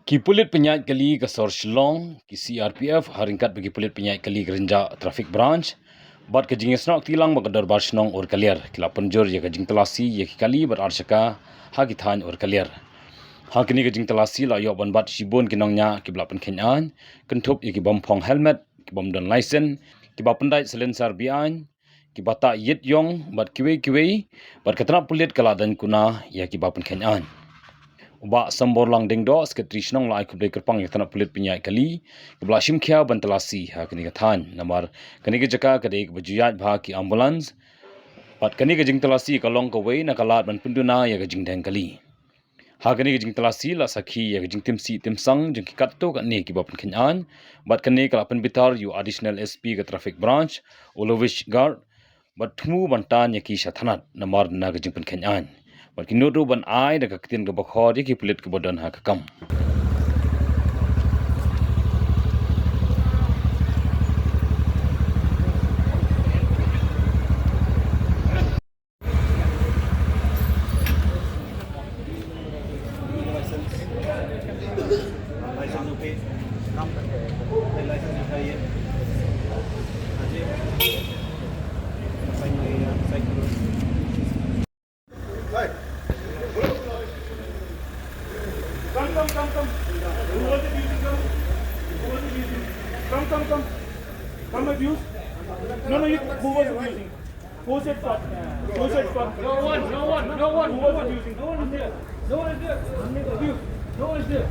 Ki pulit penyait kali ke Sor Shillong, ki CRPF haringkat bagi pulit penyait kali gerenja traffic branch. Bat kejing snok tilang bagadar bar shnong or kaliar. Kila penjur ya kejing telasi ya ki kali bar arshaka ha ki than or kaliar. Ha kini kejing telasi la yok ban bat shibun kinongnya ki belapan kenyan. Kentup ya ki bompong helmet, ki bom don license, ki ba pendai silencer bian, ki bata yit yong bat kiwe bat katana pulit kala dan kuna ya ki bapen kenyan. Uba sambor lang dingdo sekretari shnong lai kublai kerpang yang tanah pulit penyai kali kebla shimkia bantelasi ha kini kathan namar kini ke jaka kadek bajuyat bha ki ambulans pat kini ke jing telasi kalong ke wei na kalat ban penduna ya ke jing deng kali ha kini ke jing telasi la sakhi ya ke jing timsang jing ki katto ka ne ki bapen kenyan bat kini kala penbitar you additional SP ke traffic branch olovish guard bat thmu bantan ya ki shathanat namar na ke jing pen kenyan bat kinudu ban ai da kakitin ke bakhor ki pulit ke bodan ha kakam Come abuse. No, you, who was abusing? Who said fuck? Who said fuck? No one. Who was abusing? No one is there. Abuse. No one is there.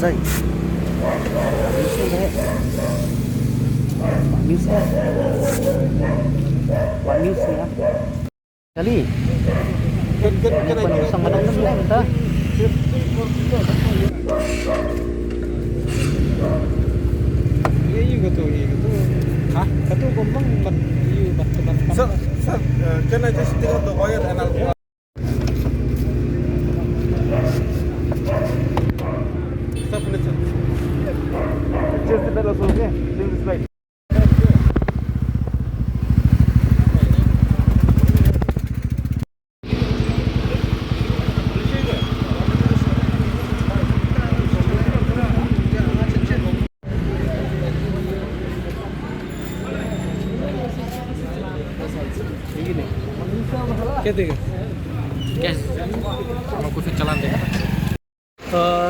Say. Pak News ya. Kali. Kan usang manok na minta. Iya gitu. Hah? Katu gombang ban iya bat. Sir, can I just take out the wire and I'll just the bell also, okay? Bring this light. क्या देगा Guys, mau ku jalan deh.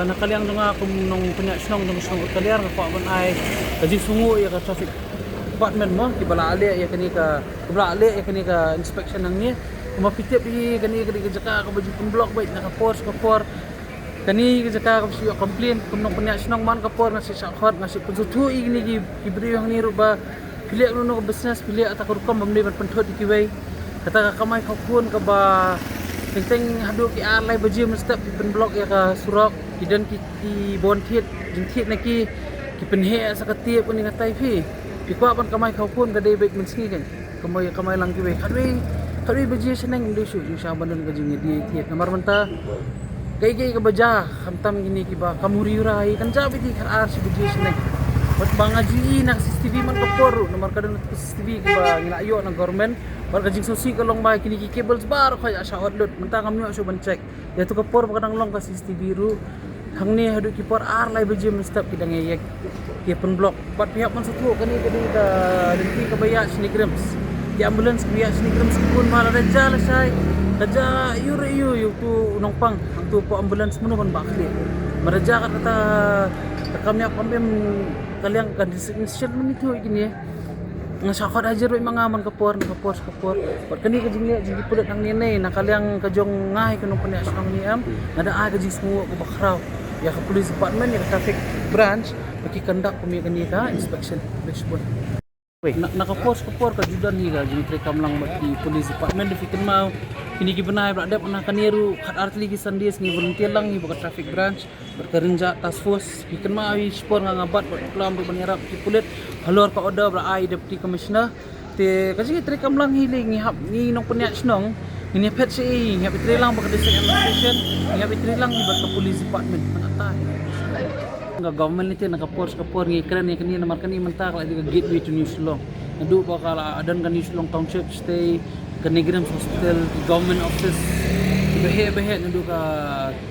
Nakaliang nga kung nung punya snong kaliar nga pa man ay kaji sungu ya ka traffic department mo kibala ali ya kani ka inspection nang ni kumapitip ni kani ka jaka ka baju block bait naka force ka for kani ka jaka ka siya complain kung nung punya snong man ka for nga si sakhot nga si pujutu igni gibri yang ni ruba pili no business pili ata kurukam bamni ban panthot kiway kata ka kamay khakun ka ba Teng hadu ki alai baji mestap ki pen blok ya ka surok kidan ki bon thiet jing thiet na ki penhe sakati pun ngatai pi kwa pan kamai khau pun ka dei bek menski kan kamai lang ki we kadui baji seneng indosu jing sa bandun ka jing di thiet nomor menta kai ka baja khamtam gini ki ba kamuri rai kan ja bi di khar ar si baji seneng Ba't ba ngaji nak CCTV man kapor nomor kadang CCTV ba ngilayo ng government bar kajing susi kalong ba kini cables bar kaya sa outlet mentang kami so ban check ya tu kapor kadang long ka CCTV ru hang ni hadu kipor ar lai bejim step kidang yek ya pen block bat pihak man satu kani da denti ka baya sinigrams ya ambulans biya sinigrams pun mala raja sai raja yu tu nongpang ang tu po ambulans mo kan bakli maraja kata kami kalian kan disension itu gini ya ngasakot aja ro mga man kapor pat kani ka jingli jingi pulat nang nene na kalian ka jong ngai kanong panya sang niam nada a ka jing semua ko bakraw ya ka police department ya ka traffic branch bagi kandak kami kani ka inspection dashboard nakapos ka judan ni ka jing rekam lang bagi police department difikin mau kini gibenai berada pernah kaniru kat artli gisan dia ni volunteer lang ni baka traffic branch berkerinja task force bikin mau spor ngabat pelam bernyarap ki pulit halor ka order berai deputy commissioner te kasi rekam lang hiling ni hap ni nong penyak snong ini pet si ni hap tri lang baka district administration ni hap tri lang ni baka police department mangata nga government niti nakapor ngi kran ni kani namar kani mentak la di gateway to New Silong nadu bakal adan kan New Silong township stay Kanigram hospital government office behe nadu ka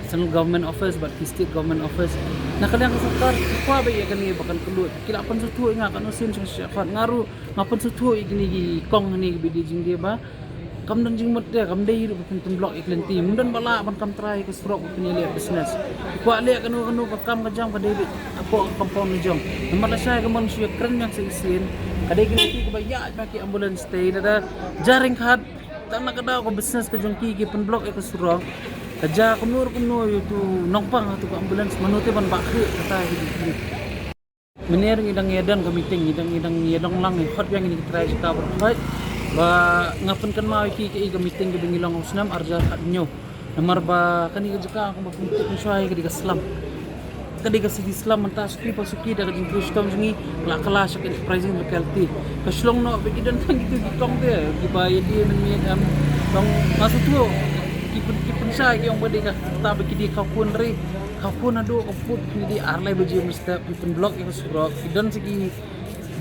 central government office but state government office nakaliang kasukar kwa ba ya kani bakan kelut kila pan sutu nga kan usin sa ngaru ngapan sutu igini kong ni bidijing dia ba kam dan jing mot dia kam dai bikin blok iklenti mundan bala ban kam try ke strok punya lihat business kwa le kanu ka kam ka jang pa debit apo compound ni jong namar la saya ka manusia keren yang seisin kadai kini ka baya paki ambulance stay ada jaring khat tan nakadaw ko business ka jong ki pen blok e ka surok kaja kumur itu nongpang tu ka ambulance manuti ban bakri kata hidup mener ngidang yedan ka meeting ngidang yedong lang ni hot yang ini try kita berfight ba ngapan kan mau ki meeting ke bingilong usnam arjar hadnyo namar ba kani ka ako mapuntik ni syai ka Islam kadi ka Islam mentas pi pasuki daga jing Kristen jingi la kala sa enterprising locality kaslong no bigidan tang gitu gitong de gibaya di men dong masutu kipun sa yung bade ka tabi kidi kapun ri kapun ado kaput ni di arlay baji mesta pipun blok yung surok idan sigi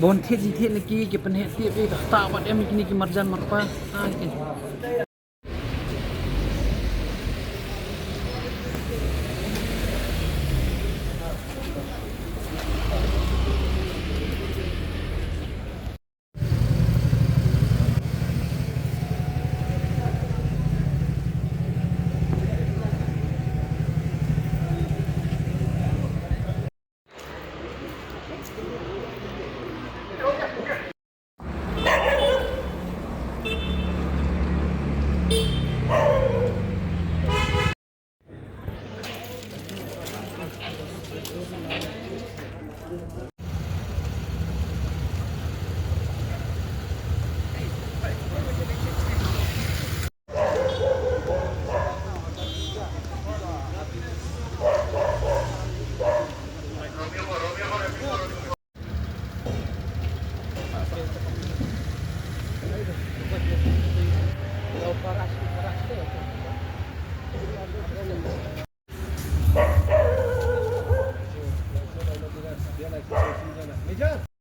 bon thiet niki ki pen het ti ka ta wat em kini ki marjan marpa